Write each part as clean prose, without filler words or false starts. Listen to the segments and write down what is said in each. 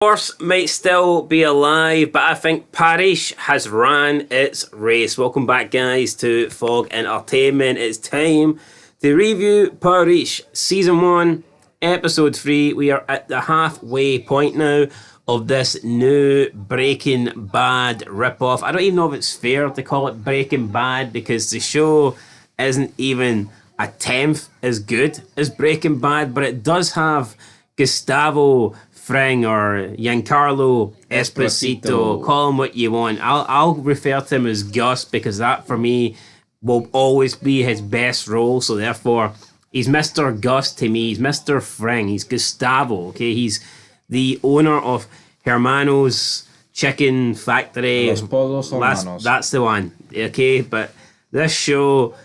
Horse might still be alive, but I think Parish has ran its race. Welcome back, guys, to Fog Entertainment. It's time to review Parish Season 1, Episode 3. We are at the halfway point now of this new Breaking Bad ripoff. I don't even know if it's fair to call it Breaking Bad because the show isn't even a tenth as good as Breaking Bad, but it does have Gustavo Fring or Giancarlo Esposito. Call him what you want. I'll refer to him as Gus because that for me will always be his best role. So therefore, he's Mr. Gus to me. He's Mr. Fring. He's Gustavo. Okay, he's the owner of Hermano's Chicken Factory. Los Pollos Hermanos. That's the one. Okay, but this show,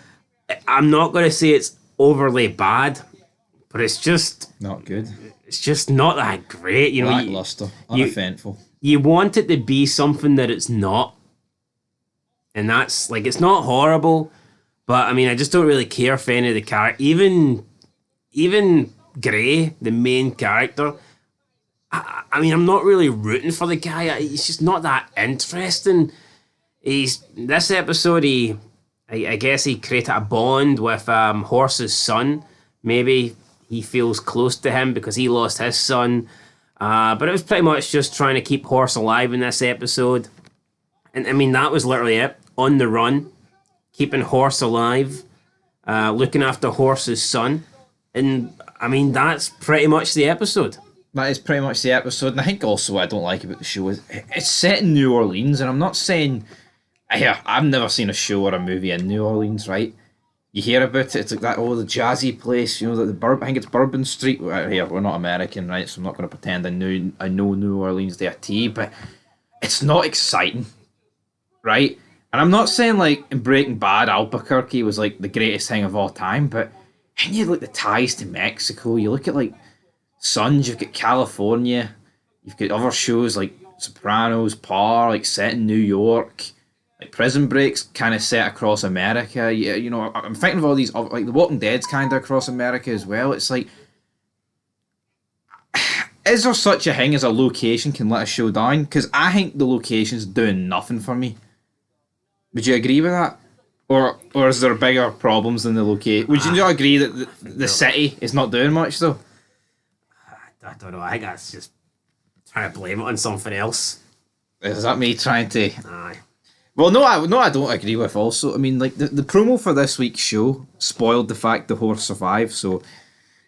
I'm not going to say it's overly bad, but it's just not good. It's just not that great, you know. Lackluster, uneventful. You want it to be something that it's not, and that's like it's not horrible, but I mean, I just don't really care for any of the characters. Even Gray, the main character. I mean, I'm not really rooting for the guy. He's just not that interesting. This episode. I guess he created a bond with Horse's son. Maybe he feels close to him because he lost his son. But it was pretty much just trying to keep Horse alive in this episode. And I mean, that was literally it. On the run, keeping Horse alive, looking after Horse's son. And I mean, that's pretty much the episode. That is pretty much the episode. And I think also what I don't like about the show is it's set in New Orleans. And I'm not saying... I've never seen a show or a movie in New Orleans, right? You hear about it, it's like that, the jazzy place, you know, I think it's Bourbon Street. Here, we're not American, right? So I'm not going to pretend I know New Orleans to a T, but it's not exciting, right? And I'm not saying, like, in Breaking Bad, Albuquerque was, like, the greatest thing of all time, but and you look at the ties to Mexico, you look at, like, Sons, you've got California, you've got other shows like Sopranos, Par, like, set in New York. Like Prison Break's kind of set across America. Yeah, you know, I'm thinking of all these, like The Walking Dead's kind of across America as well. It's like, is there such a thing as a location can let a show down? Because I think the location's doing nothing for me. Would you agree with that? Or is there bigger problems than the location? Would you not agree that the city is not doing much though? I don't know. I think that's just trying to blame it on something else. Is that me trying to? Aye. Well, no, I don't agree with also. I mean, like, the promo for this week's show spoiled the fact the Horse survived, so,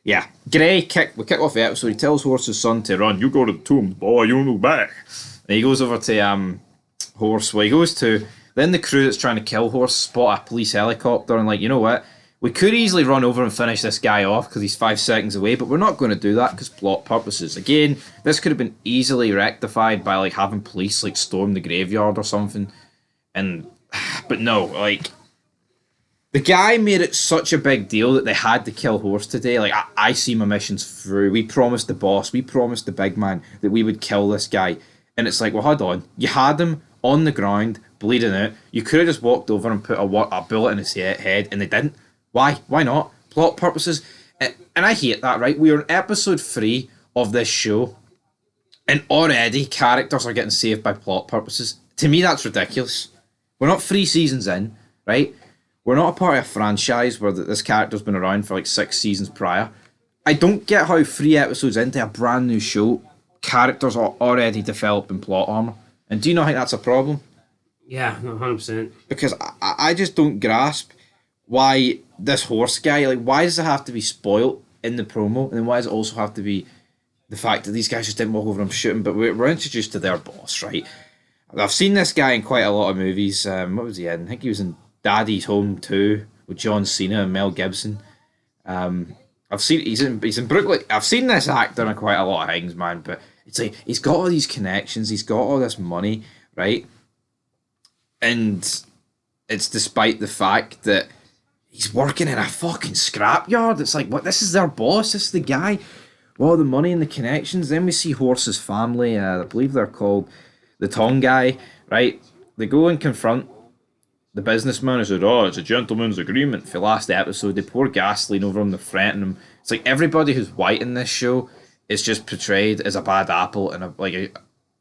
yeah. Gray, we kick off the episode, he tells Horse's son to run. You go to the tomb, boy, you'll move back. And he goes over to Horse, well, he goes to, then the crew that's trying to kill Horse spot a police helicopter and like, you know what, we could easily run over and finish this guy off because he's 5 seconds away, but we're not going to do that because plot purposes. Again, this could have been easily rectified by, like, having police, like, storm the graveyard or something. But no, like, the guy made it such a big deal that they had to kill Horse today. Like, I see my missions through. We promised the boss, we promised the big man that we would kill this guy. And it's like, well, hold on. You had him on the ground, bleeding out. You could have just walked over and put a bullet in his head, and they didn't. Why? Why not? Plot purposes. And I hate that, right? We are in episode 3 of this show, and already characters are getting saved by plot purposes. To me, that's ridiculous. We're not 3 seasons in, right? We're not a part of a franchise where this character's been around for like 6 seasons prior. I don't get how 3 episodes into a brand new show, characters are already developing plot armor. And do you not think that's a problem? Yeah, 100%. Because I just don't grasp why this Horse guy, like, why does it have to be spoilt in the promo? And then why does it also have to be the fact that these guys just didn't walk over and shoot him? But we're introduced to their boss, right? I've seen this guy in quite a lot of movies. What was he in? I think he was in Daddy's Home 2 with John Cena and Mel Gibson. I've seen he's in Brooklyn. I've seen this actor in quite a lot of things, man. But it's like he's got all these connections. He's got all this money, right? And it's despite the fact that he's working in a fucking scrapyard. It's like, what? This is their boss. This is the guy. All the money and the connections. Then we see Horse's family. I believe they're called the Tong guy, right? They go and confront the businessman who said, oh, it's a gentleman's agreement. For last episode, they pour gasoline over him, they threaten him. It's like everybody who's white in this show is just portrayed as a bad apple and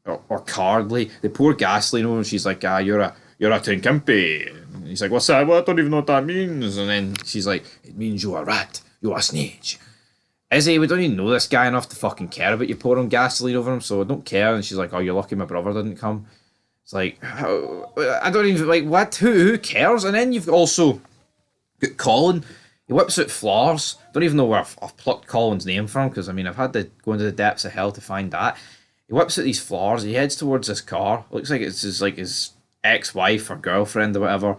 or cowardly. They pour gasoline over and she's like, you're a tinkimpy. And he's like, what's that? Well, I don't even know what that means. And then she's like, it means you're a rat. You're a snitch. Izzy, we don't even know this guy enough to fucking care about you pouring gasoline over him, so I don't care. And she's like, oh, you're lucky my brother didn't come. It's like, I don't even, like, what? Who cares? And then you've also got Colin. He whips out flowers. Don't even know where I've plucked Colin's name from, because, I mean, I've had to go into the depths of hell to find that. He whips out these flowers. He heads towards this car. Looks like it's his ex-wife or girlfriend or whatever.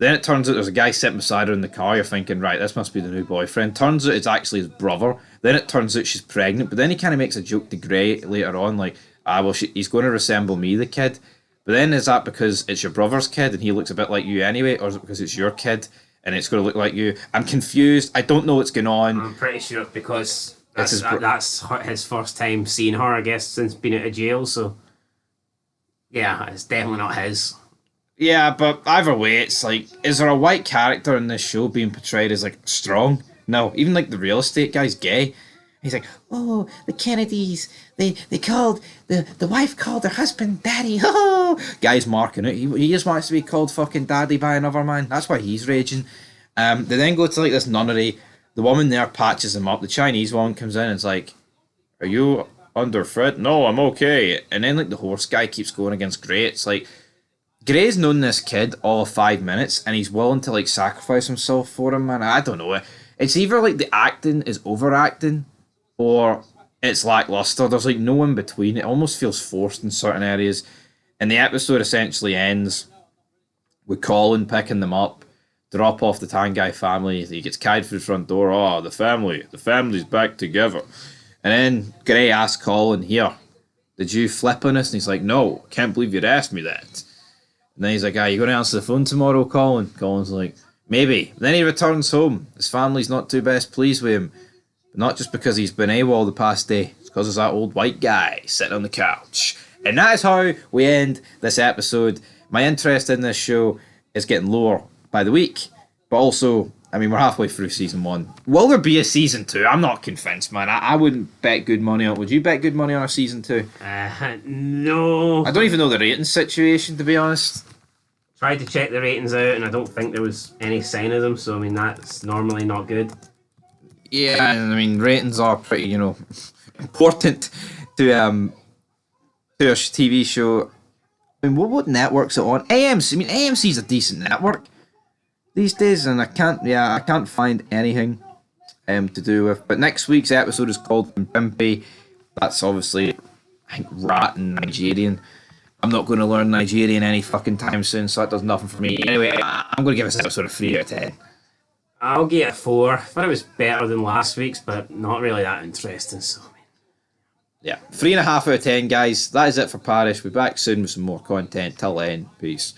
Then it turns out there's a guy sitting beside her in the car. You're thinking, right, this must be the new boyfriend. Turns out it's actually his brother. Then it turns out she's pregnant. But then he kind of makes a joke to Gray later on, like, he's going to resemble me, the kid. But then is that because it's your brother's kid and he looks a bit like you anyway? Or is it because it's your kid and it's going to look like you? I'm confused. I don't know what's going on. I'm pretty sure it's because that's his first time seeing her, I guess, since being out of jail. So, yeah, it's definitely not his. Yeah, but either way, it's like, is there a white character in this show being portrayed as, like, strong? No. Even, like, the real estate guy's gay. He's like, oh, the Kennedys, they called, the wife called her husband daddy. Oh, guy's marking it. He just wants to be called fucking daddy by another man. That's why he's raging. They then go to, like, this nunnery. The woman there patches him up. The Chinese woman comes in and is like, are you under threat? No, I'm okay. And then, like, the horse guy keeps going against Gray. It's like, Gray's known this kid all of 5 minutes and he's willing to, like, sacrifice himself for him, man. I don't know. It's either, like, the acting is overacting or it's lackluster. There's, like, no in between. It almost feels forced in certain areas. And the episode essentially ends with Colin picking them up, drop off the Tangai family. He gets carried through the front door. Oh, the family's back together. And then Gray asks Colin, here, did you flip on us? And he's like, no, can't believe you'd asked me that. And then he's like, you going to answer the phone tomorrow, Colin? Colin's like, maybe. Then he returns home. His family's not too best pleased with him. But not just because he's been AWOL the past day. It's because there's that old white guy sitting on the couch. And that is how we end this episode. My interest in this show is getting lower by the week. But also, I mean, we're halfway through season 1. Will there be a season 2? I'm not convinced, man. I wouldn't bet good money on it. Would you bet good money on a season 2? No. I don't even know the rating situation, to be honest. Tried to check the ratings out and I don't think there was any sign of them, so I mean that's normally not good. Yeah, I mean ratings are pretty, important to a TV show. I mean, what network's it on? AMC. I mean, AMC's a decent network these days, and I can't find anything to do with. But next week's episode is called Pimpy. That's obviously, I think, rat and Nigerian. I'm not going to learn Nigerian any fucking time soon, so that does nothing for me. Anyway, I'm going to give this episode a 3 out of 10. I'll get a 4. I thought it was better than last week's, but not really that interesting, so... Yeah, 3.5 out of 10, guys. That is it for Parish. We'll be back soon with some more content. Till then, peace.